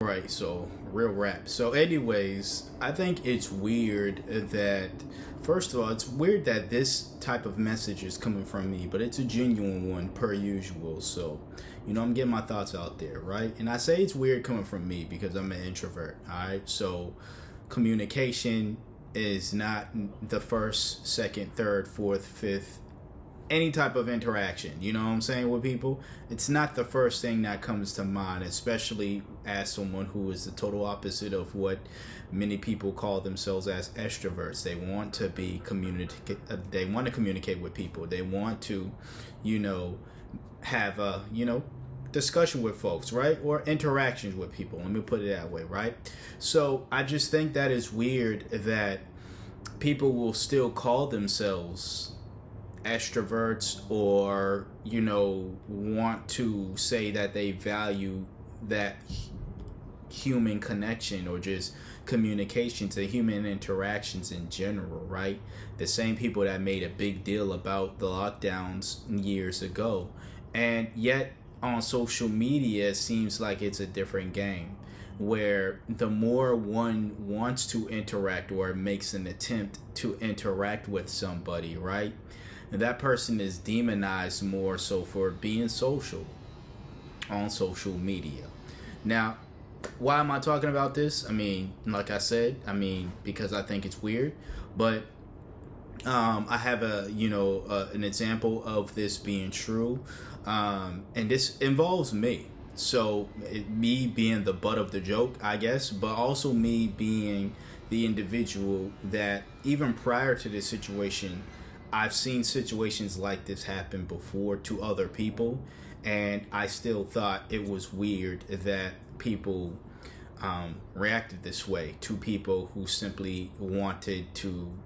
Right, so real rap. So, anyways, I think it's weird that, first of all, it's weird that this type of message is coming from me, but it's a genuine one per usual. So, I'm getting my thoughts out there, right? And I say it's weird coming from me because I'm an introvert, all right? So, communication is not the first, second, third, fourth, fifth, any type of interaction, you know what I'm saying, with people. It's not the first thing that comes to mind, especially as someone who is the total opposite of what many people call themselves as extroverts. They want to be they want to communicate with people. They want to, have a, discussion with folks, right? Or interactions with people. Let me put it that way, right? So I just think that is weird that people will still call themselves extroverts or want to say that they value that human connection or just communication to human interactions in general, right? The same people that made a big deal about the lockdowns years ago, and yet on social media it seems like it's a different game, where the more one wants to interact or makes an attempt to interact with somebody, right, and that person is demonized more so for being social on social media. Now, why am I talking about this? I mean, like I said, because I think it's weird, but I have an example of this being true, and this involves me. So me being the butt of the joke, I guess, but also me being the individual that even prior to this situation, I've seen situations like this happen before to other people, and I still thought it was weird that people reacted this way to people who simply wanted to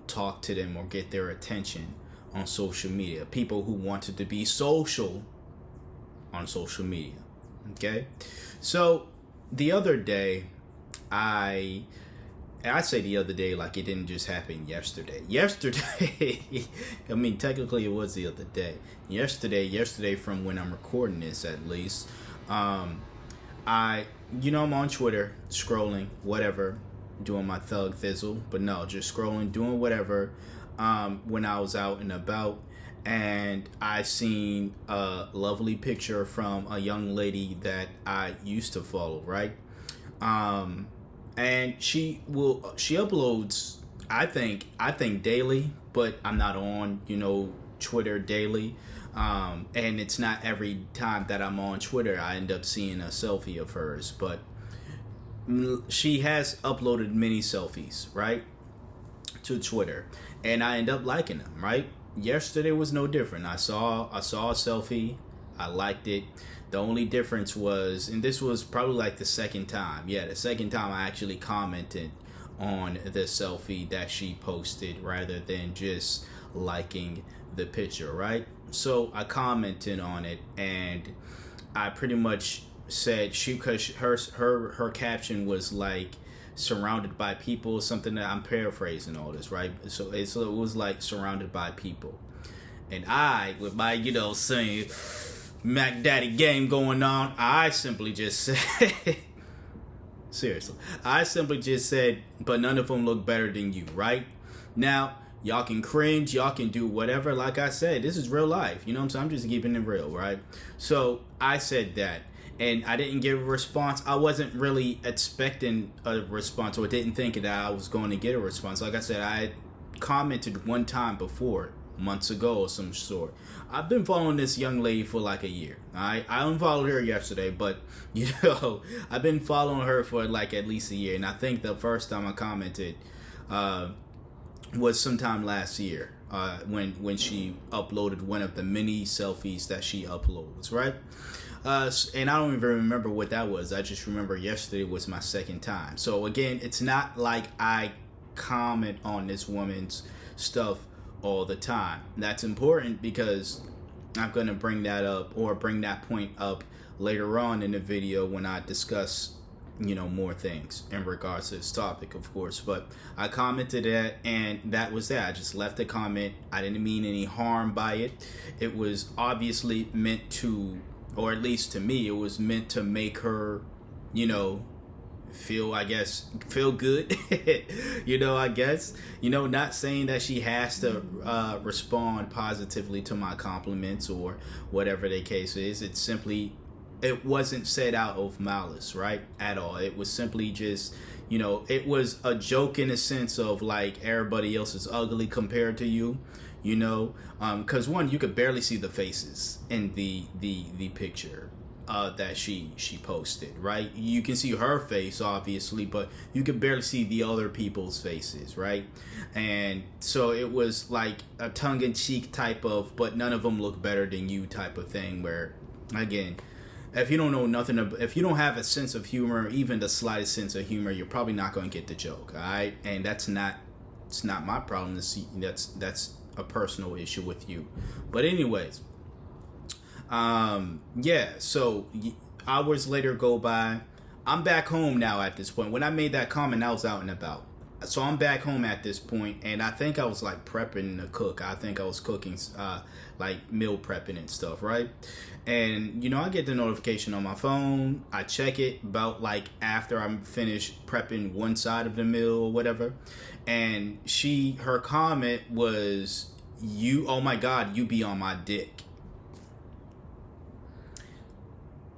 talk to them or get their attention on social media. People who wanted to be social on social media. Okay? So the other day, I say the other day like it didn't just happen yesterday. Technically it was the other day. Yesterday from when I'm recording this at least. I'm on Twitter, scrolling, whatever, doing my thug thizzle. But no, just scrolling, doing whatever, when I was out and about. And I seen a lovely picture from a young lady that I used to follow, right? And she uploads, I think daily, but I'm not on, Twitter daily. And it's not every time that I'm on Twitter I end up seeing a selfie of hers, but she has uploaded many selfies, right, to Twitter, and I end up liking them, right? Yesterday was no different. I saw a selfie, I liked it. The only difference was, and this was probably like the second time I actually commented on the selfie that she posted rather than just liking the picture, right? So I commented on it, and I pretty much said because her caption was like surrounded by people, something that I'm paraphrasing all this, right? So it was like surrounded by people, and I, with my saying Mac Daddy game going on, I simply just said seriously, I simply just said, but none of them look better than you, right? Now, y'all can cringe, y'all can do whatever. Like I said, this is real life. You know what I'm saying? I'm just keeping it real, right? So I said that, and I didn't get a response. I wasn't really expecting a response, or didn't think that I was going to get a response. Like I said, I had commented one time before, months ago or some sort. I've been following this young lady for like a year. I unfollowed her yesterday, but I've been following her for like at least a year, and I think the first time I commented was sometime last year, when she uploaded one of the many selfies that she uploads, right? And I don't even remember what that was. I just remember yesterday was my second time. So again, it's not like I comment on this woman's stuff all the time. That's important because I'm going to bring that up, or bring that point up later on in the video when I discuss more things in regards to this topic, of course. But I commented that, and that was that. I just left a comment. I didn't mean any harm by it. It was obviously meant to, or at least to me, it was meant to make her feel good. I guess, not saying that she has to respond positively to my compliments or whatever the case is. It's simply, it wasn't said out of malice, right? At all. It was simply just, it was a joke in a sense of like everybody else is ugly compared to you, because one, you could barely see the faces in the picture that she posted, right? You can see her face obviously, but you can barely see the other people's faces, right? And so it was like a tongue-in-cheek type of, but none of them look better than you type of thing, where again, if you don't know nothing, if you don't have a sense of humor, even the slightest sense of humor, you're probably not going to get the joke, all right? And it's not my problem to see. That's a personal issue with you. But anyways, so hours later go by. I'm back home now at this point. When I made that comment, I was out and about. So I'm back home at this point, and I think I was like prepping to cook. I think I was cooking, like meal prepping and stuff, right? And I get the notification on my phone. I check it about like after I'm finished prepping one side of the meal or whatever, and her comment was, "Oh my God, you be on my dick."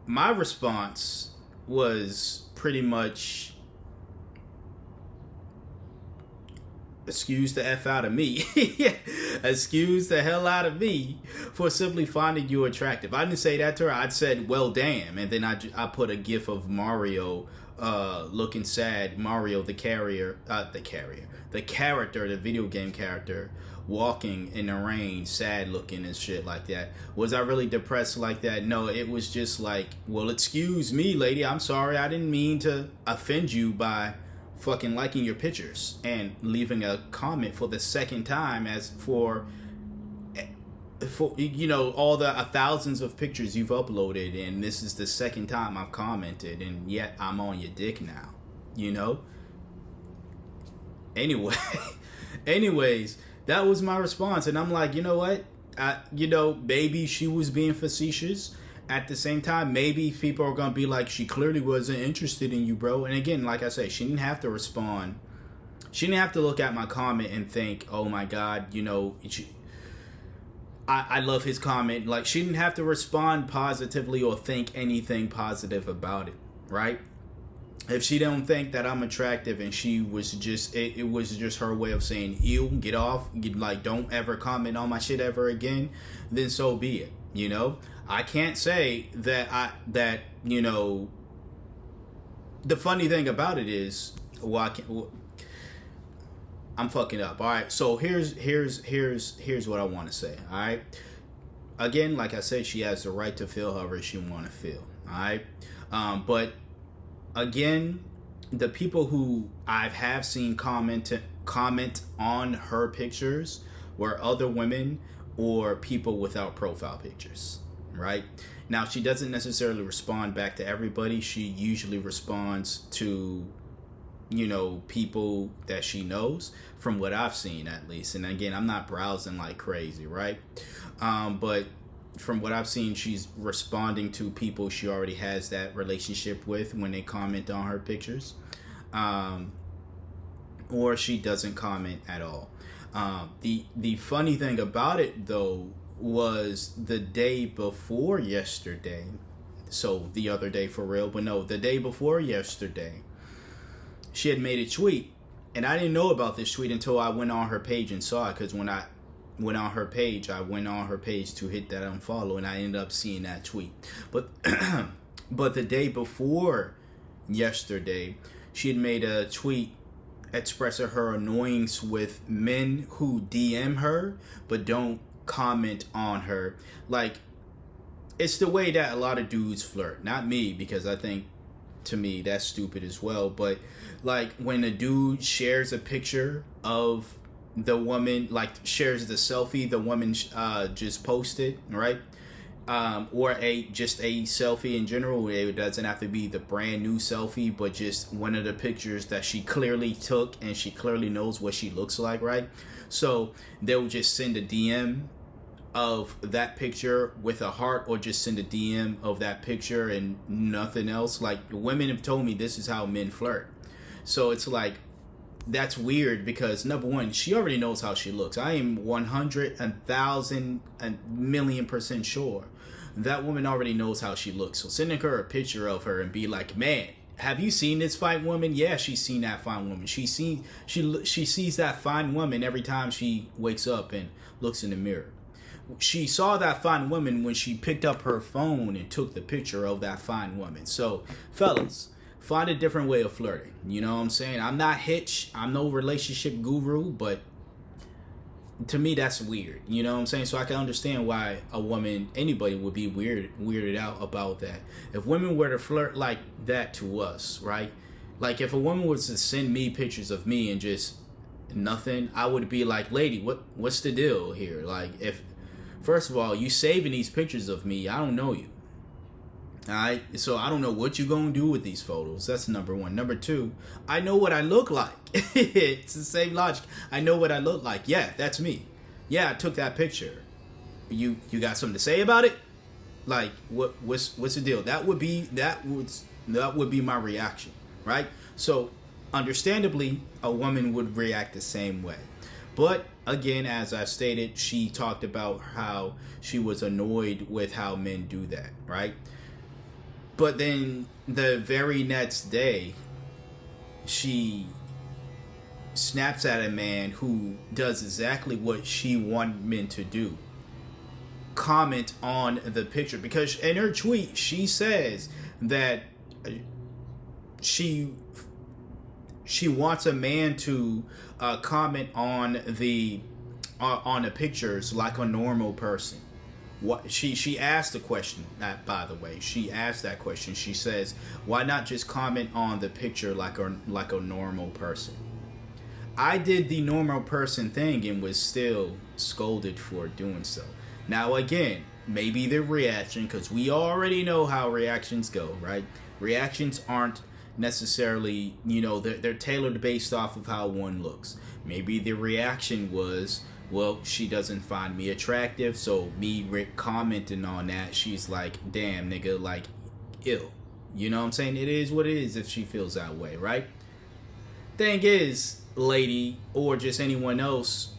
My response was pretty much, excuse the F out of me. Excuse the hell out of me for simply finding you attractive. I didn't say that to her. I said, well, damn. And then I put a gif of Mario looking sad. Mario, the character, the video game character, walking in the rain, sad looking and shit like that. Was I really depressed like that? No, it was just like, well, excuse me, lady. I'm sorry. I didn't mean to offend you by fucking liking your pictures and leaving a comment for the second time, as for all the thousands of pictures you've uploaded, and this is the second time I've commented, and yet I'm on your dick now, anyways, that was my response. And I'm like, you know what, maybe she was being facetious. At the same time, maybe people are going to be like, she clearly wasn't interested in you, bro. And again, like I say, she didn't have to respond. She didn't have to look at my comment and think, oh my God, I love his comment. Like, she didn't have to respond positively or think anything positive about it, right? If she don't think that I'm attractive and she was just, it was just her way of saying, ew, get off, don't ever comment on my shit ever again, then so be it, I can't say that the funny thing about it is, I'm fucking up. All right. So here's what I want to say. All right. Again, like I said, she has the right to feel however she want to feel. All right. But again, the people who I have seen comment on her pictures were other women or people without profile pictures. Right? Now, she doesn't necessarily respond back to everybody. She usually responds to, people that she knows, from what I've seen at least. And again, I'm not browsing like crazy, right? But from what I've seen, she's responding to people she already has that relationship with when they comment on her pictures. Or she doesn't comment at all. The funny thing about it, though, was the day before yesterday. So the other day for real, but no, the day before yesterday, she had made a tweet, and I didn't know about this tweet until I went on her page and saw it, because when I went on her page, to hit that unfollow, and I ended up seeing that tweet. But but the day before yesterday, she had made a tweet expressing her annoyance with men who DM her but don't comment on her. Like, it's the way that a lot of dudes flirt. Not me, because I think, to me, that's stupid as well. But like, when a dude shares a picture of the woman, like shares the selfie the woman just posted, right? Or just a selfie in general. It doesn't have to be the brand new selfie, but just one of the pictures that she clearly took and she clearly knows what she looks like, right? So they'll just send a DM of that picture with a heart, or just send a DM of that picture and nothing else. Like, women have told me this is how men flirt. So it's like, that's weird, because number one, she already knows how she looks. I am 100, 1,000, 1,000,000% sure that woman already knows how she looks. So sending her a picture of her and be like, man, have you seen this fine woman? Yeah, she's seen that fine woman. She sees that fine woman every time she wakes up and looks in the mirror. She saw that fine woman when she picked up her phone and took the picture of that fine woman. So, fellas, find a different way of flirting. You know what I'm saying? I'm not Hitch. I'm no relationship guru, but to me, that's weird. You know what I'm saying? So I can understand why a woman, anybody, would be weirded out about that. If women were to flirt like that to us, right? Like, if a woman was to send me pictures of me and just nothing, I would be like, lady, what's the deal here? Like, if, first of all, you saving these pictures of me, I don't know you. Alright, so I don't know what you're gonna do with these photos. That's number one. Number two, I know what I look like. It's the same logic. I know what I look like. Yeah, that's me. Yeah, I took that picture. You got something to say about it? Like, what's the deal? That would be my reaction, right? So, understandably, a woman would react the same way. But again, as I stated, she talked about how she was annoyed with how men do that, right? But then the very next day, she snaps at a man who does exactly what she wanted men to do. Comment on the picture. Because in her tweet, she says that she wants a man to comment on the pictures like a normal person. What she asked the question, by the way, she asked that question. She says, why not just comment on the picture like a normal person? I did the normal person thing and was still scolded for doing so. Now again, maybe the reaction, because we already know how reactions go, right? Reactions aren't necessarily, they're tailored based off of how one looks. Maybe the reaction was, well, she doesn't find me attractive, so me commenting on that, she's like, damn, nigga, like, ill. You know what I'm saying? It is what it is if she feels that way, right? Thing is, lady, or just anyone else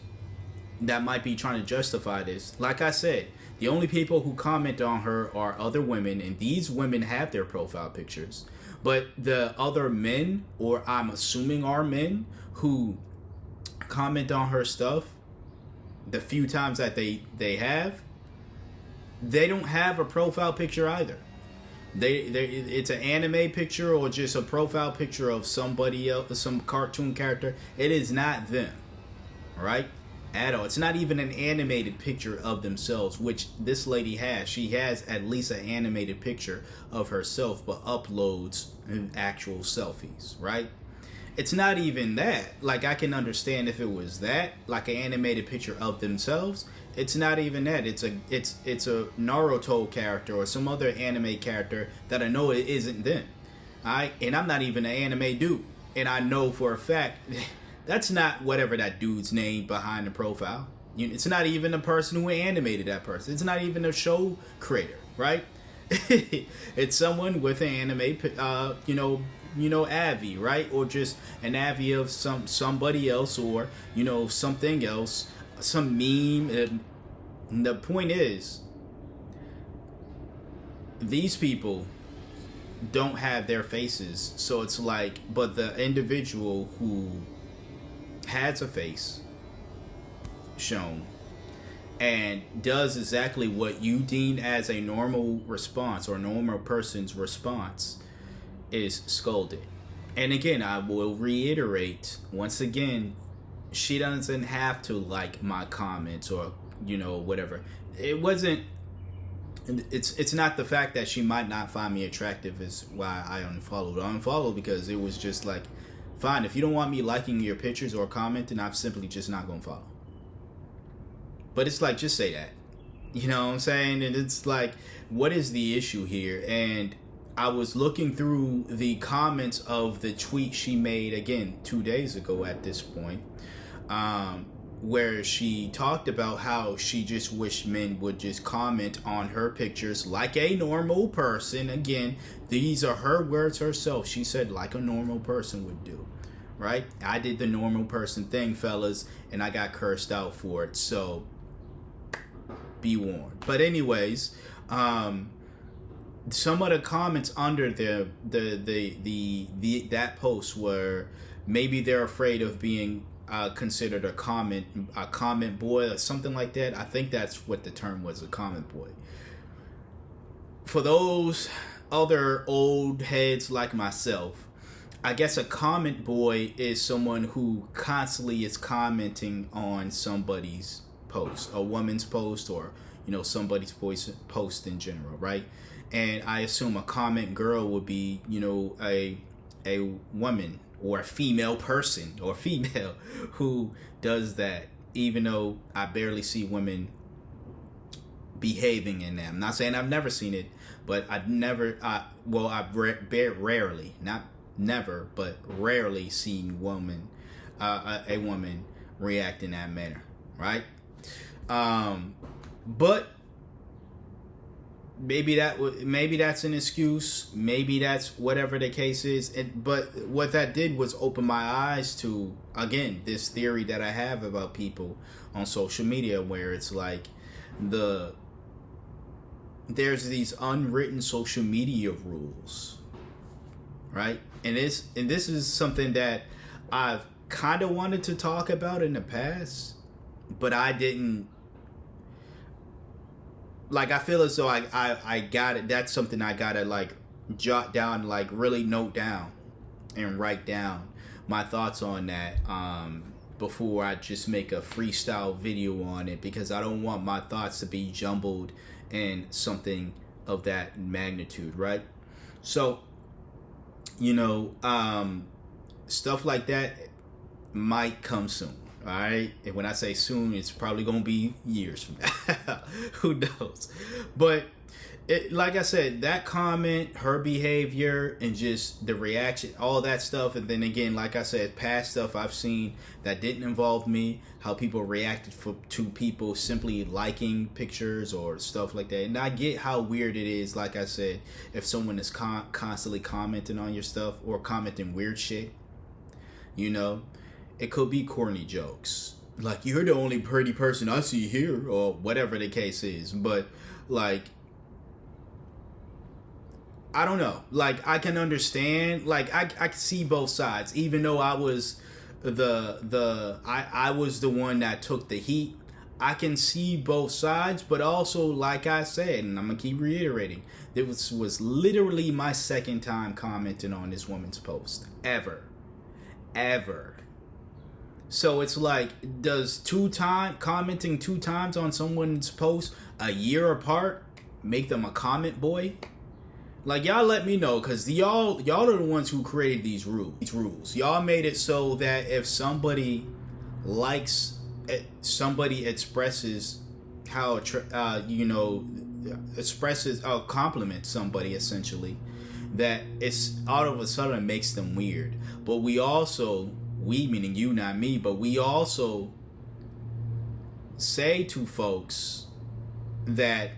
that might be trying to justify this, like I said, the only people who comment on her are other women, and these women have their profile pictures. But the other men, or I'm assuming are men, who comment on her stuff, the few times that they have, they don't have a profile picture either. It's an anime picture or just a profile picture of somebody else, some cartoon character. It is not them, right? At all. It's not even an animated picture of themselves, which this lady has. She has at least an animated picture of herself, but uploads actual selfies, right? It's not even that. Like, I can understand if it was that, like an animated picture of themselves. It's not even that. It's a Naruto character or some other anime character that I know it isn't them. Alright? And I'm not even an anime dude. And I know for a fact that's not whatever that dude's name behind the profile. It's not even the person who animated that person. It's not even a show creator, right? It's someone with an anime, Avi, right? Or just an Avi of somebody else, or something else, some meme. And the point is, these people don't have their faces, so it's like, but the individual who has a face shown and does exactly what you deem as a normal response or normal person's response is scolded. And again, I will reiterate once again, she doesn't have to like my comments or whatever. It wasn't, it's not the fact that she might not find me attractive is why I unfollowed because it was just like, fine, if you don't want me liking your pictures or commenting, I'm simply just not gonna follow. But it's like, just say that, you know what I'm saying? And it's like, what is the issue here? And I was looking through the comments of the tweet she made, again, 2 days ago at this point. where she talked about how she just wished men would just comment on her pictures like a normal person. Again, these are her words herself. She said like a normal person would do, right? I did the normal person thing, fellas, and I got cursed out for it, so be warned. But anyways, some of the comments under that post were maybe they're afraid of being considered a comment boy or something like that. I think that's what the term was, a comment boy. For those other old heads like myself, I guess a comment boy is someone who constantly is commenting on somebody's post, a woman's post, or somebody's post in general, right? And I assume a comment girl would be a woman or a female person or female who does that, even though I barely see women behaving in that. I'm not saying I've never seen it, but I've rarely, not never, but rarely seen a woman react in that manner, right? But maybe that's an excuse. Maybe that's whatever the case is. But what that did was open my eyes to, again, this theory that I have about people on social media, where it's like there's these unwritten social media rules, right? And this is something that I've kind of wanted to talk about in the past, but I didn't. Like, I feel as though I got it. That's something I gotta like jot down, like really note down and write down my thoughts on that before I just make a freestyle video on it, because I don't want my thoughts to be jumbled in something of that magnitude, right? So, stuff like that might come soon. All right, and when I say soon, it's probably gonna be years from now. Who knows? But like I said, that comment, her behavior, and just the reaction, all that stuff. And then again, like I said, past stuff I've seen that didn't involve me, how people reacted to people simply liking pictures or stuff like that. And I get how weird it is, like I said, if someone is constantly commenting on your stuff or commenting weird shit, it could be corny jokes, like, you're the only pretty person I see here, or whatever the case is. But like, I don't know, like, I can understand, like, I can see both sides, even though I was I was the one that took the heat. I can see both sides, but also, like I said, and I'm gonna keep reiterating, this was literally my second time commenting on this woman's post ever. So it's like, does commenting 2 times on someone's post a year apart make them a comment boy? Like, y'all let me know, because y'all are the ones who created these rules. Y'all made it so that if somebody expresses how compliments somebody, essentially, that it's all of a sudden makes them weird. But we meaning you, not me, but we also say to folks that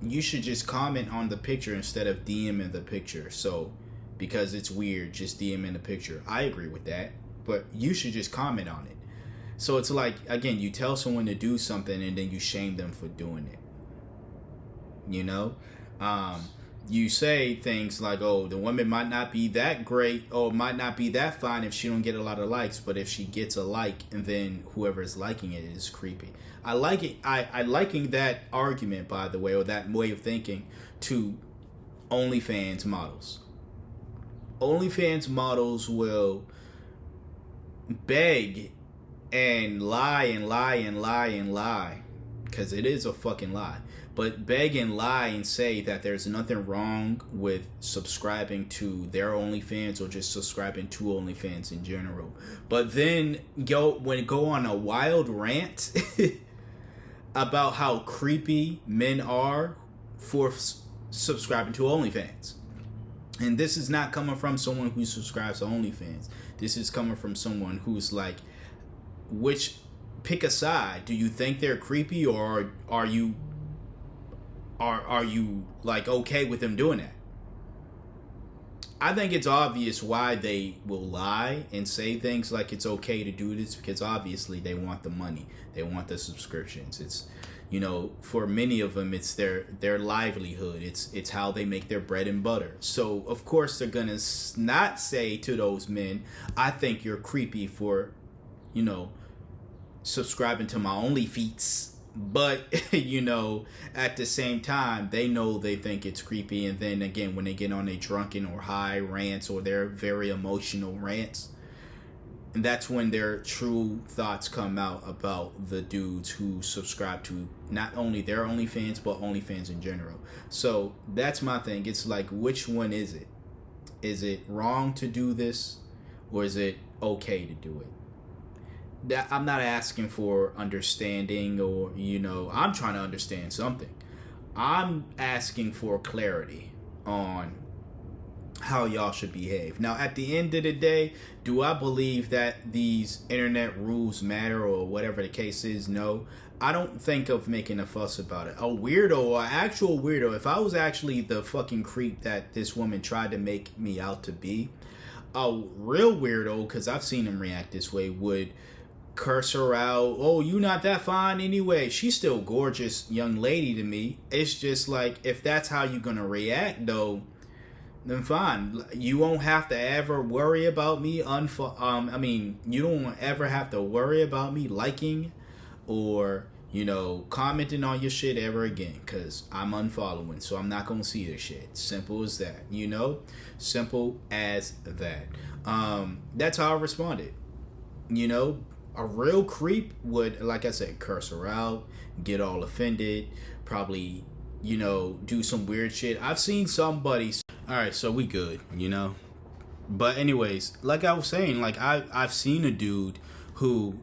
you should just comment on the picture instead of DMing the picture. So, because it's weird, just DMing the picture. I agree with that, but you should just comment on it. So it's like, again, you tell someone to do something and then you shame them for doing it. You say things like, oh, the woman might not be that great or might not be that fine if she don't get a lot of likes, but if she gets a like, and then whoever is liking it is creepy. I like it. I liking that argument, by the way, or that way of thinking, to OnlyFans models. OnlyFans models will beg and lie, because it is a fucking lie. But beg and lie and say that there's nothing wrong with subscribing to their OnlyFans or just subscribing to OnlyFans in general. But then go on a wild rant about how creepy men are for subscribing to OnlyFans. And this is not coming from someone who subscribes to OnlyFans. This is coming from someone who's like, which pick a side. Do you think they're creepy, or are you like okay with them doing that? I think it's obvious why they will lie and say things like it's okay to do this, because obviously they want the money, they want the subscriptions. It's, you know, for many of them, it's their livelihood. It's how they make their bread and butter. So of course they're gonna not say to those men, "I think you're creepy for, you know, subscribing to my OnlyFeets." But you know, at the same time, they know they think it's creepy, and then again, when they get on a drunken or high rants or their very emotional rants, and that's when their true thoughts come out about the dudes who subscribe to not only their OnlyFans but OnlyFans in general. So that's my thing. It's like, which one is it? Is it wrong to do this, or is it okay to do it? That I'm not asking for understanding, or, you know, I'm trying to understand something. I'm asking for clarity on how y'all should behave. Now, at the end of the day, do I believe that these internet rules matter or whatever the case is? No. I don't think of making a fuss about it. A weirdo, an actual weirdo, if I was actually the fucking creep that this woman tried to make me out to be, a real weirdo, because I've seen him react this way, would curse her out. "Oh, you not that fine anyway. She's still gorgeous young lady to me." It's just like, if that's how you're gonna react though, then fine. You won't have to ever worry about me you don't ever have to worry about me liking or, you know, commenting on your shit ever again, because I'm unfollowing, so I'm not gonna see the shit. Simple as that, you know? Simple as that. That's how I responded. You know, a real creep would, like I said, curse her out, get all offended, probably, you know, do some weird shit. I've seen somebody. All right, so we good, you know. But anyways, like I was saying, like I've seen a dude who,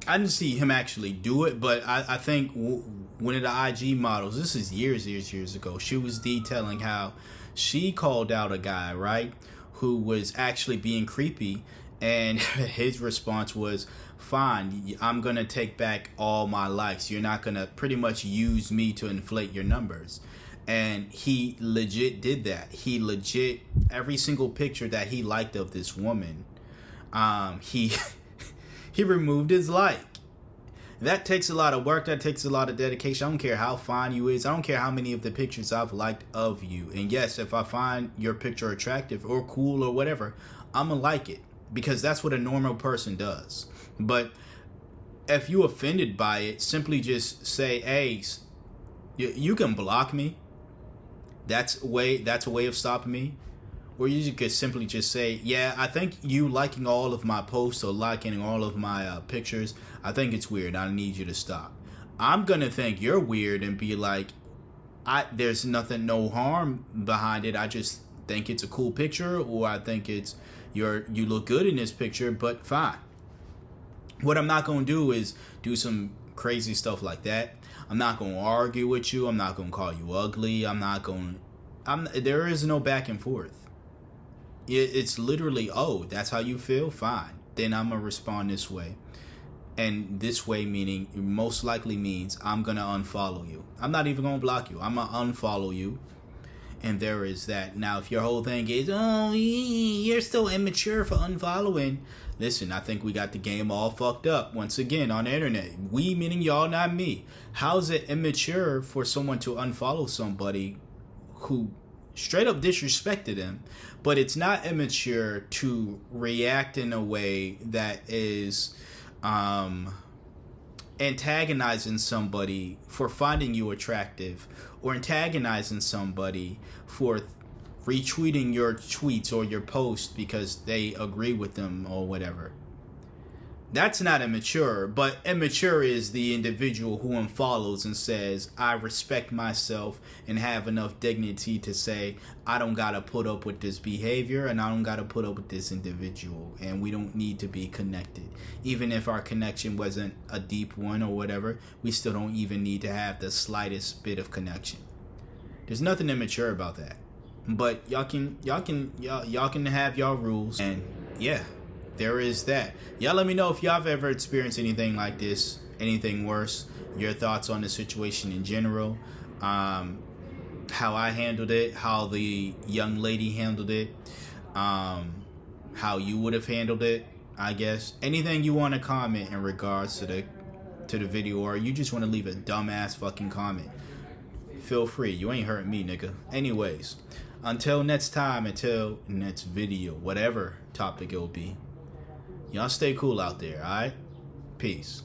I didn't see him actually do it, but I think one of the IG models, this is years ago, she was detailing how she called out a guy, right, who was actually being creepy. And his response was, "Fine, I'm going to take back all my likes. You're not going to pretty much use me to inflate your numbers." And he legit did that. He legit, every single picture that he liked of this woman, he he removed his like. That takes a lot of work. That takes a lot of dedication. I don't care how fine you is. I don't care how many of the pictures I've liked of you. And yes, if I find your picture attractive or cool or whatever, I'm going to like it, because that's what a normal person does. But if you offended by it, simply just say, "Hey, you can block me." That's a way of stopping me. Or you could simply just say, "Yeah, I think you liking all of my posts or liking all of my pictures, I think it's weird. I need you to stop." I'm gonna think you're weird and be like, there's nothing, no harm behind it. I just think it's a cool picture, or I think it's you look good in this picture, but fine. What I'm not going to do is do some crazy stuff like that. I'm not going to argue with you. I'm not going to call you ugly. There is no back and forth. It's literally, "Oh, that's how you feel? Fine. Then I'm going to respond this way." And this way meaning, most likely means I'm going to unfollow you. I'm not even going to block you. I'm going to unfollow you. And there is that. Now, if your whole thing is, "Oh, you're still immature for unfollowing," listen, I think we got the game all fucked up once again on the internet. We meaning y'all, not me. How is it immature for someone to unfollow somebody who straight up disrespected them? But it's not immature to react in a way that is antagonizing somebody for finding you attractive, or antagonizing somebody for retweeting your tweets or your post because they agree with them or whatever. That's not immature, but immature is the individual who unfollows and says, "I respect myself and have enough dignity to say, I don't gotta put up with this behavior and I don't gotta put up with this individual, and we don't need to be connected. Even if our connection wasn't a deep one or whatever, we still don't even need to have the slightest bit of connection." There's nothing immature about that. But y'all can have y'all rules, and yeah. there is that. Y'all let me know if y'all have ever experienced anything like this, anything worse, your thoughts on the situation in general, how I handled it, how the young lady handled it, how you would have handled it, I guess. Anything you want to comment in regards to the video, or you just want to leave a dumbass fucking comment, feel free. You ain't hurting me, nigga. Anyways, until next time, until next video, whatever topic it'll be, y'all stay cool out there, alright? Peace.